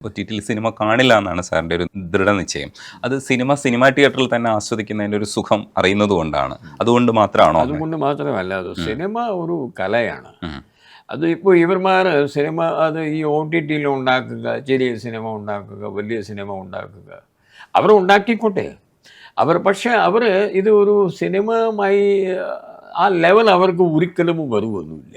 OTT cinema കാണില്ല എന്നാണ് സാറിൻ്റെ ഒരു ദൃഢനിശ്ചയം. അത് സിനിമ തിയേറ്ററിൽ തന്നെ ആസ്വദിക്കുന്നതിൻ്റെ ഒരു സുഖം അറിയുന്നത് കൊണ്ടാണ്. അതുകൊണ്ട് മാത്രമാണോ? അതുകൊണ്ട് മാത്രമല്ല, അത് സിനിമ ഒരു കലയാണ്. അത് ഇപ്പോൾ ഇവർമാർ സിനിമ അത് ഈ OTT ഉണ്ടാക്കുക, ചെറിയ സിനിമ ഉണ്ടാക്കുക, വലിയ സിനിമ ഉണ്ടാക്കുക, അവർ ഉണ്ടാക്കിക്കോട്ടെ. പക്ഷേ അവർ ഇത് ഒരു സിനിമയുമായി ആ ലെവൽ അവർക്ക് ഒരിക്കലും വരുമൊന്നുമില്ല.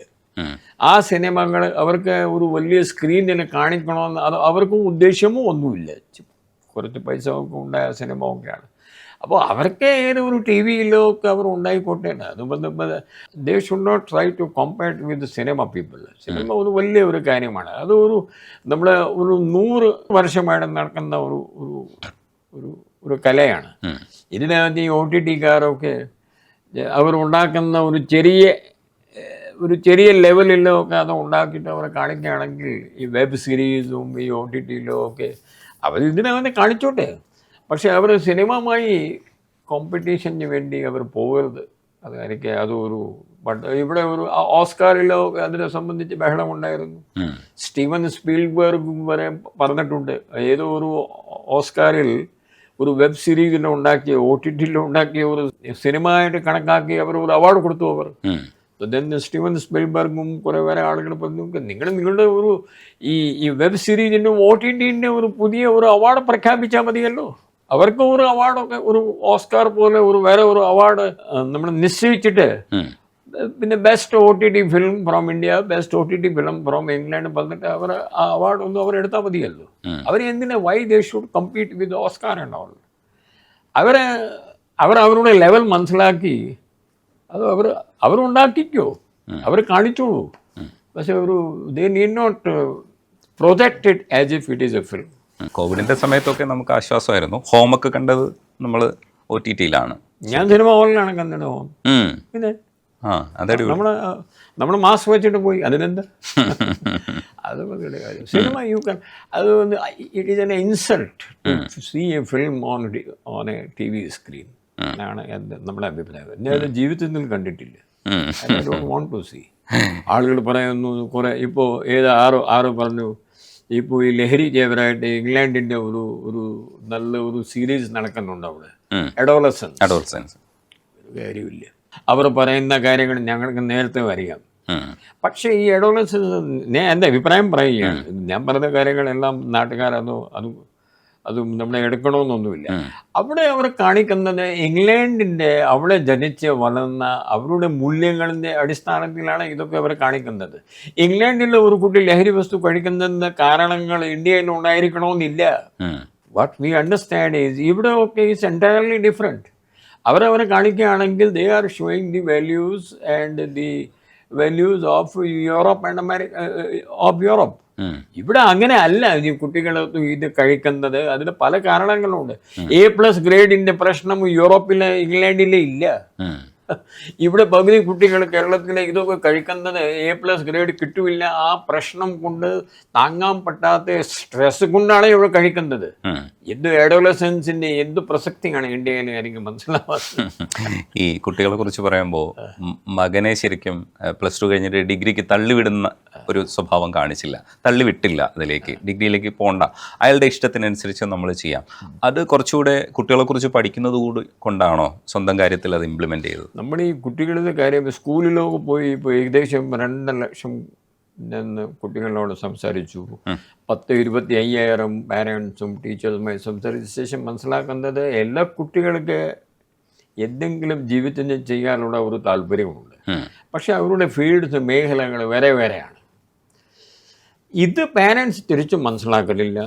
ആ സിനിമകൾ അവർക്ക് ഒരു വലിയ സ്ക്രീനിൽ കാണിക്കണമെന്ന് അവർക്കും ഉദ്ദേശ്യമോ ഒന്നുമില്ല. കുറച്ച് പൈസ ഒക്കെ ഉണ്ടായ സിനിമ ഒക്കെയാണ്. അപ്പോൾ അവർക്ക് ഏതൊരു ടി വിയിലോ ഒക്കെ അവർ ഉണ്ടായിക്കോട്ടെ. They should not try to compare with cinema people. Cinema ഒരു വലിയ ഒരു കാര്യമാണ്. അത് നമ്മൾ ഒരു 100 വർഷമായിട്ട് നടക്കുന്ന ഒരു കലയാണ്. ഇതിനകത്ത് ഈ OTT-കാരൊക്കെ അവർ ഉണ്ടാക്കുന്ന ഒരു ചെറിയ ലെവലിലോ ഒക്കെ അത് ഉണ്ടാക്കിയിട്ട് അവരെ കാണിക്കുകയാണെങ്കിൽ ഈ വെബ് സീരീസും ഈ OTT-യിലും ഒക്കെ അവർ ഇതിനകത്ത് കാണിച്ചോട്ടെ. പക്ഷെ അവർ സിനിമയുമായി കോമ്പറ്റീഷന് വേണ്ടി അവർ പോകരുത്. ഇവിടെ ഒരു ഓസ്കാറിലോ അതിനെ സംബന്ധിച്ച് ബഹളമുണ്ടായിരുന്നു. സ്റ്റീവൻ സ്പീൽബർഗ് വരെ പറഞ്ഞിട്ടുണ്ട്, ഏതോ ഒരു ഓസ്കാറിൽ ഒരു വെബ് സീരീസിൽ ഉണ്ടാക്കിയ OTT-യിൽ ഉണ്ടാക്കിയ ഒരു സിനിമയായിട്ട് കണക്കാക്കി അവർ ഒരു അവാർഡ് കൊടുത്തു. അവർ സ്റ്റീവൻ സ്പീൽബർഗും കുറേ വേറെ ആളുകൾ പറഞ്ഞു, നിങ്ങളുടെ ഈ വെബ് സീരീസിൻ്റെ OTT-ൻ്റെ പുതിയ അവാർഡ് പ്രഖ്യാപിച്ചാൽ മതിയല്ലോ. അവർക്ക് ഒരു അവാർഡൊക്കെ ഒരു ഓസ്കാർ പോലെ വേറെ ഒരു അവാർഡ് നമ്മൾ നിശ്ചയിച്ചിട്ട് പിന്നെ best OTT film from India, best OTT film from England പറഞ്ഞിട്ട് അവർ ആ അവാർഡൊന്നും അവരെടുത്താൽ മതിയല്ലോ. എന്തിനാ why they should compete with Oscar and all? അവരുടെ ലെവൽ മനസ്സിലാക്കി അത് അവരുണ്ടാക്കിക്കോ, അവർ കാണിച്ചോളൂ. പക്ഷെ they need not project it as if it is a film. കോവിഡിൻ്റെ സമയത്തൊക്കെ നമുക്ക് ആശ്വാസമായിരുന്നു. ഹോമൊക്കെ കണ്ടത് നമ്മൾ OTT-യിലാണ്. ഞാൻ സിനിമ ഹാളിലാണ് കണ്ടത്. ഹോം പിന്നെ നമ്മൾ മാസ്ക് വെച്ചിട്ട് പോയി, അതിനെന്താ? അത് മതിയുടെ കാര്യം. സിനിമ അത് it is an insult to see a film on a TV screen എന്നാണ് നമ്മുടെ അഭിപ്രായം. ഞാൻ ജീവിതത്തിൽ കണ്ടിട്ടില്ല. I don't want to see. ആളുകൾ പറയുന്നു കുറേ, ഇപ്പോൾ ആരോ പറഞ്ഞു, ഇപ്പോൾ ഈ ലഹരി ജേവരായിട്ട് ഇംഗ്ലണ്ടിൻ്റെ ഒരു നല്ല സീരീസ് നടക്കുന്നുണ്ട് അവിടെ, അഡോളസൻസ്. ഒരു കാര്യമില്ല. അവർ പറയുന്ന കാര്യങ്ങൾ ഞങ്ങൾക്ക് നേരത്തെ അറിയാം. പക്ഷേ ഈ അഡോളസൻസ്, ഞാൻ എൻ്റെ അഭിപ്രായം പറയുകയാണ്. ഞാൻ പറഞ്ഞ കാര്യങ്ങളെല്ലാം അതും നമ്മളെ എടുക്കണമെന്നൊന്നുമില്ല. അവിടെ അവർ കാണിക്കുന്നത് ഇംഗ്ലണ്ടിൻ്റെ അവിടെ ജനിച്ച് വളർന്ന അവരുടെ മൂല്യങ്ങളുടെ അടിസ്ഥാനത്തിലാണ് ഇതൊക്കെ അവർ കാണിക്കുന്നത്. ഇംഗ്ലണ്ടിലെ ഒരു കുട്ടി ലഹരി വസ്തു കഴിക്കുന്നതിൻ്റെ കാരണങ്ങൾ ഇന്ത്യയിൽ ഉണ്ടായിരിക്കണമെന്നില്ല. വാട്ട് വി അണ്ടർസ്റ്റാൻഡ് ഈസ് ഇവിടെ ഒക്കെ ഈസ് എൻറ്റയർലി ഡിഫറെൻറ്റ്. അവരവരെ കാണിക്കുകയാണെങ്കിൽ they are showing the values and the values of Europe and Europe. ഇവിടെ അങ്ങനെ അല്ല ഈ കുട്ടികൾ ഇത് കഴിക്കുന്നത്. അതിന് പല കാരണങ്ങളുണ്ട്. A+ ഗ്രേഡിന്റെ പ്രശ്നം യൂറോപ്പിലെ ഇംഗ്ലണ്ടിലെ ഇല്ല. ഇവിടെ പകുതി കുട്ടികൾ കേരളത്തിലെ ഇതൊക്കെ കഴിക്കുന്നത് A+ ഗ്രേഡ് കിട്ടുമില്ല. ആ പ്രശ്നം കൊണ്ട് താങ്ങാൻ പറ്റാത്ത സ്ട്രെസ് കൊണ്ടാണ് ഇവിടെ കഴിക്കുന്നത്. അഡോളസൻസിന്റെ എന്ത് പ്രസക്തിയാണ് ഇന്ത്യയിൽ എനിക്ക് മനസ്സിലാവാത്തത്. ഈ കുട്ടികളെ കുറിച്ച് പറയുമ്പോൾ മകനെ ശരിക്കും +2 കഴിഞ്ഞിട്ട് ഡിഗ്രിക്ക് തള്ളിവിടുന്ന ഒരു സ്വഭാവം കാണിച്ചില്ല, തള്ളിവിട്ടില്ല. അതിലേക്ക് ഡിഗ്രിയിലേക്ക് പോകണ്ട, അയാളുടെ ഇഷ്ടത്തിനനുസരിച്ച് നമ്മൾ ചെയ്യാം. അത് കുറച്ചുകൂടെ കുട്ടികളെ കുറിച്ച് പഠിക്കുന്നത് കൊണ്ടാണോ സ്വന്തം കാര്യത്തിൽ അത് ഇംപ്ലിമെന്റ് ചെയ്തത്? നമ്മൾ ഈ കുട്ടികളുടെ കാര്യം സ്കൂളിലൊക്കെ പോയി ഇപ്പോൾ ഏകദേശം 2 ലക്ഷം കുട്ടികളോട് സംസാരിച്ചു. 10-25,000 പാരൻസും ടീച്ചേഴ്സുമായി സംസാരിച്ച ശേഷം മനസ്സിലാക്കുന്നത് എല്ലാ കുട്ടികൾക്ക് എന്തെങ്കിലും ജീവിതത്തിൽ ചെയ്യാനുള്ള ഒരു താല്പര്യമുണ്ട്. പക്ഷെ അവരുടെ ഫീൽഡ്സ് മേഖലകൾ വേറെയാണ്. ഇത് പാരൻസ് തിരിച്ചും മനസ്സിലാക്കുന്നില്ല.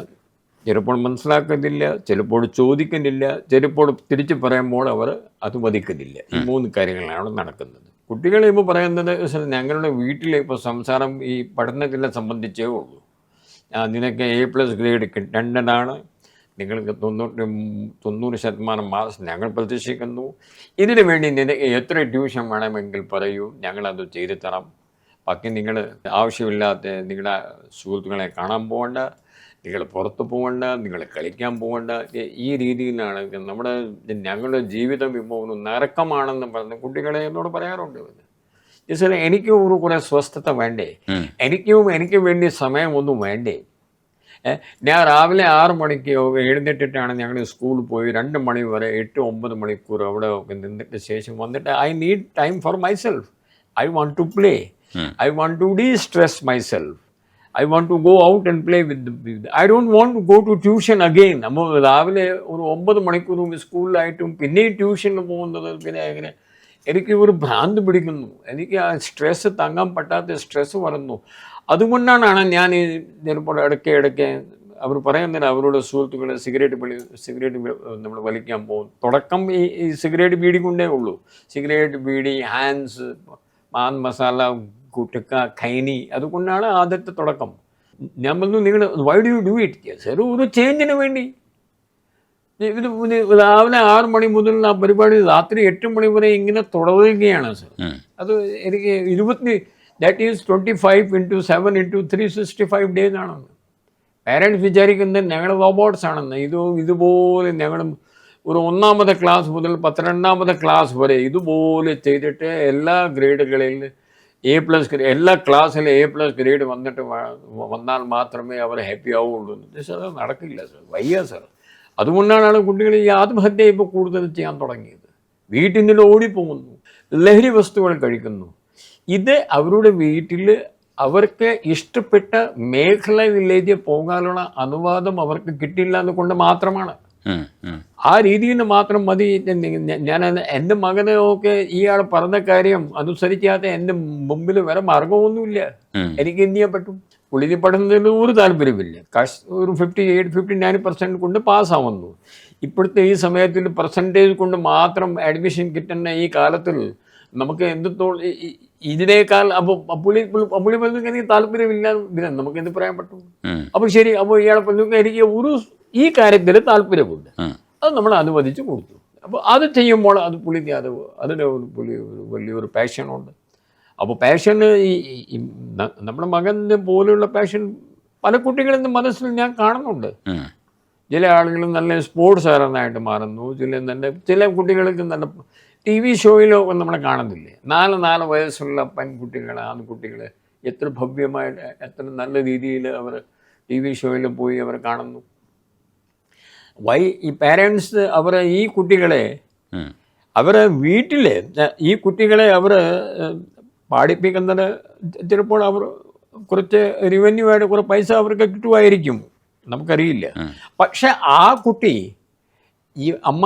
ചിലപ്പോൾ മനസ്സിലാക്കുന്നില്ല, ചിലപ്പോൾ ചോദിക്കുന്നില്ല, ചിലപ്പോൾ തിരിച്ച് പറയുമ്പോൾ അവർ അത് മതിക്കുന്നില്ല. ഈ 3 കാര്യങ്ങളാണ് നടക്കുന്നത്. കുട്ടികൾ ഇപ്പോൾ പറയുന്നത് ഞങ്ങളുടെ വീട്ടിലെ ഇപ്പോൾ സംസാരം ഈ പഠനത്തിനെ സംബന്ധിച്ചേ ഉള്ളൂ. നിനക്ക് A+ ഗ്രേഡ് കിട്ടേണ്ടതാണ്, നിങ്ങൾക്ക് 90% മാർക്സ് ഞങ്ങൾ പ്രതീക്ഷിക്കുന്നു. ഇതിനു വേണ്ടി നിനക്ക് എത്ര ട്യൂഷൻ വേണമെങ്കിൽ പറയൂ, ഞങ്ങളത് ചെയ്തു തരാം. ബാക്കി നിങ്ങൾ ആവശ്യമില്ലാത്ത നിങ്ങളുടെ സുഹൃത്തുക്കളെ കാണാൻ പോകണ്ട, നിങ്ങൾ പുറത്ത് പോകണ്ട, നിങ്ങൾ കളിക്കാൻ പോകണ്ട. ഈ രീതിയിലാണ് ഞങ്ങളുടെ ജീവിതം ഇപ്പോൾ ഒരു നരക്കമാണെന്ന് പറഞ്ഞ് കുട്ടികളെ എന്നോട് പറയാറുണ്ട്. എനിക്ക് കുറേ സ്വസ്ഥത വേണ്ടേ, എനിക്ക് വേണ്ടി സമയമൊന്നും വേണ്ടേ, ഞാൻ രാവിലെ 6 മണിക്ക് എഴുന്നേറ്റിട്ടാണ് ഞങ്ങൾ സ്കൂളിൽ പോയി 2 മണി വരെ 8-9 മണിക്കൂർ അവിടെ നിന്നിട്ട് ശേഷം വന്നിട്ട് I need time for myself. I want to play, I want to destress myself, I want to go out and play with I don't want to go to tuition again. നമ്മൾ രാവിലെ ഒരു 9 മണിക്കൂറും സ്കൂളിലായിട്ടും പിന്നെയും ട്യൂഷന് പോകുന്നത് പിന്നെ എങ്ങനെ എനിക്ക് ഒരു ഭ്രാന്ത് പിടിക്കുന്നു. എനിക്ക് ആ സ്ട്രെസ്സ് താങ്ങാൻ പറ്റാത്ത സ്ട്രെസ്സ് വരുന്നു. അതുകൊണ്ടാണ് ഞാൻ ഈ ചിലപ്പോൾ ഇടയ്ക്ക് അവർ പറയുന്നില്ല അവരുടെ സുഹൃത്തുക്കൾ സിഗരറ്റ് നമ്മൾ വലിക്കാൻ പോകും. തുടക്കം ഈ സിഗരറ്റ് ബീഡി കൊണ്ടേ ഉള്ളൂ. സിഗരറ്റ് ബീഡി, ഹാൻസ്, പാൻ മസാല, കുട്ടക്ക, ഖൈനി, അതുകൊണ്ടാണ് ആദ്യത്തെ തുടക്കം. ഞാൻ പറഞ്ഞു നിങ്ങൾ why do you do it? ഒരു ചേഞ്ചിന് വേണ്ടി. ഇത് രാവിലെ 6 മണി മുതൽ ആ പരിപാടി രാത്രി 8 മണി വരെ ഇങ്ങനെ തുടരുകയാണ് സർ. അത് എനിക്ക് 25 × 7 × 365 ഡേയ്സ് ആണെന്ന്. പാരൻസ് വിചാരിക്കുന്നത് ഞങ്ങൾ റോബോട്ട്സ് ആണെന്ന്. ഇതുപോലെ ഞങ്ങൾ ഒരു 1ാമത്തെ ക്ലാസ് മുതൽ 12ാമത്തെ ക്ലാസ് വരെ ഇതുപോലെ ചെയ്തിട്ട് എല്ലാ ഗ്രേഡുകളിൽ A+ എല്ലാ ക്ലാസ്സിലും A+ ഗ്രേഡ് വന്നാൽ മാത്രമേ അവർ ഹാപ്പി ആവുള്ളൂ. അത് നടക്കില്ല സർ, വയ്യ സർ. അതുകൊണ്ടാണ് കുട്ടികൾ ഈ ആത്മഹത്യ ഇപ്പോൾ കൂടുതൽ ചെയ്യാൻ തുടങ്ങിയത്. വീട്ടിൽ നിന്ന് ഓടിപ്പോകുന്നു, ലഹരി വസ്തുക്കൾ കഴിക്കുന്നു. ഇത് അവരുടെ വീട്ടിൽ അവർക്ക് ഇഷ്ടപ്പെട്ട മേഖലയിലേക്ക് പോകാനുള്ള അനുവാദം അവർക്ക് കിട്ടില്ല എന്നുകൊണ്ട് മാത്രമാണ്. ആ രീതിയിൽ മാത്രം മതി. ഞാൻ എൻ്റെ മകനെ ഒക്കെ ഇയാൾ പറഞ്ഞ കാര്യം അനുസരിക്കാത്ത എൻ്റെ മുമ്പിൽ വേറെ മാർഗമൊന്നുമില്ല. എനിക്ക് എന്ത് ചെയ്യാൻ പറ്റും? പുള്ളി പഠനത്തിൽ ഒരു താല്പര്യമില്ല. ഒരു 58-59% കൊണ്ട് പാസ്സാവുന്നു. ഇപ്പോഴത്തെ ഈ സമയത്തിൽ പെർസെൻറ്റേജ് കൊണ്ട് മാത്രം അഡ്മിഷൻ കിട്ടുന്ന ഈ കാലത്തിൽ നമുക്ക് ഇതിനേക്കാൾ പുള്ളി പറഞ്ഞു എനിക്ക് താല്പര്യമില്ല, നമുക്ക് എന്ത് പറയാൻ പറ്റും? അപ്പോൾ ശരി, അപ്പോൾ ഇയാളെ പറഞ്ഞു എനിക്ക് ഈ കാര്യത്തിൽ താല്പര്യമുണ്ട്, അത് നമ്മൾ അനുവദിച്ച് കൊടുത്തു. അപ്പോൾ അത് ചെയ്യുമ്പോൾ അതിന് വലിയൊരു പാഷനുണ്ട്. അപ്പോൾ പാഷന് നമ്മുടെ മകൻ്റെ പോലെയുള്ള പാഷൻ പല കുട്ടികളുടെ മനസ്സിൽ ഞാൻ കാണുന്നുണ്ട്. ചില ആളുകൾ നല്ല സ്പോർട്സുകാരനായിട്ട് മാറുന്നു, ചില കുട്ടികൾക്ക് നല്ല TV ഷോയിലോ നമ്മളെ കാണുന്നില്ലേ, 4 വയസ്സുള്ള പെൺകുട്ടികൾ, ആൺകുട്ടികൾ എത്ര ഭവ്യമായിട്ട് എത്ര നല്ല രീതിയിൽ അവർ TV ഷോയിൽ പോയി അവർ കാണുന്നു. ഈ പാരൻസ് ഈ കുട്ടികളെ അവരെ വീട്ടിൽ ഈ കുട്ടികളെ അവർ പാടിപ്പിക്കുന്നത് ചിലപ്പോൾ അവർ കുറച്ച് റവന്യൂ ആയിട്ട് കുറേ പൈസ അവർക്ക് കിട്ടുമായിരിക്കും, നമുക്കറിയില്ല. പക്ഷെ ആ കുട്ടി ഈ അമ്മ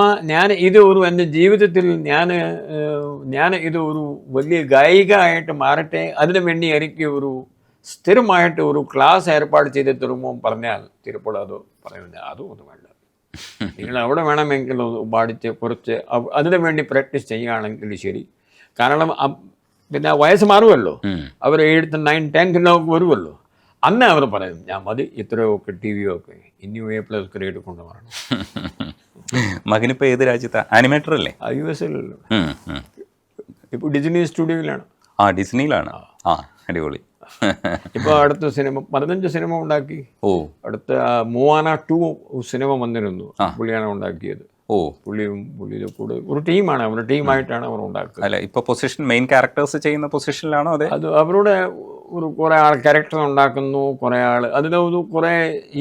എൻ്റെ ജീവിതത്തിൽ ഞാൻ ഒരു വലിയ ഗായിക ആയിട്ട് മാറട്ടെ, അതിനു വേണ്ടി എനിക്ക് ഒരു സ്ഥിരമായിട്ട് ഒരു ക്ലാസ് ഏർപ്പാട് ചെയ്ത് തരുമോ പറഞ്ഞാൽ ചിലപ്പോൾ അത് പറയുന്നത് അതൊന്നും വേണ്ട, നിങ്ങൾ അവിടെ വേണമെങ്കിൽ പാടിച്ച് കുറച്ച് അതിനു വേണ്ടി പ്രാക്ടീസ് ചെയ്യുകയാണെങ്കിൽ ശരി. കാരണം പിന്നെ വയസ്സ് മാറുമല്ലോ, അവർ 8th, 9th, 10th വരുമല്ലോ. അന്ന് അവർ പറയും ഞാൻ മതി ഇത്രയൊക്കെ TV ഒക്കെ ഇനിയും A+ ഗ്രേഡ് കൊണ്ടുവരണം. മകനിപ്പോൾ ഏത് രാജ്യത്താ? ആനിമേറ്റർ അല്ലേ? US ഇപ്പോൾ ഡിസ്നി സ്റ്റുഡിയോയിലാണ്. ഡിസ്നിയിലാണ്. അടിപൊളി. ഇപ്പോൾ അടുത്ത സിനിമ 15 സിനിമ ഉണ്ടാക്കി. അടുത്ത മോവാന 2 സിനിമ വന്നിരുന്നു, പുള്ളിയാണ് ഉണ്ടാക്കിയത്. പുള്ളിയുടെ കൂടെ ഒരു ടീമാണ്, അവരുടെ ടീമായിട്ടാണ് അവർ ഉണ്ടാക്കുക. അല്ല, ഇപ്പോൾ പൊസിഷൻ മെയിൻ ക്യാരക്ടേഴ്സ് ചെയ്യുന്ന പൊസിഷനിലാണോ? അത് അവരുടെ കുറേ ആൾ ക്യാരക്ടർ ഉണ്ടാക്കുന്നു, കുറേ ആൾ കുറേ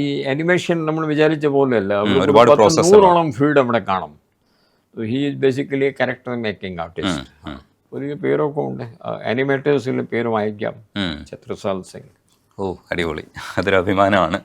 ഈ അനിമേഷൻ നമ്മൾ വിചാരിച്ച പോലെയല്ല, 100ഓളം ഫീൽഡ് അവിടെ കാണും. He is basically character making artist. ഒരു പേരൊക്കെ ഉണ്ട്, അനിമേറ്റേഴ്സിൽ പേര് വായിക്കാം, ഛത്രസാൽ സിംഗ്. അടിപൊളി, അതൊരു അഭിമാനമാണ്.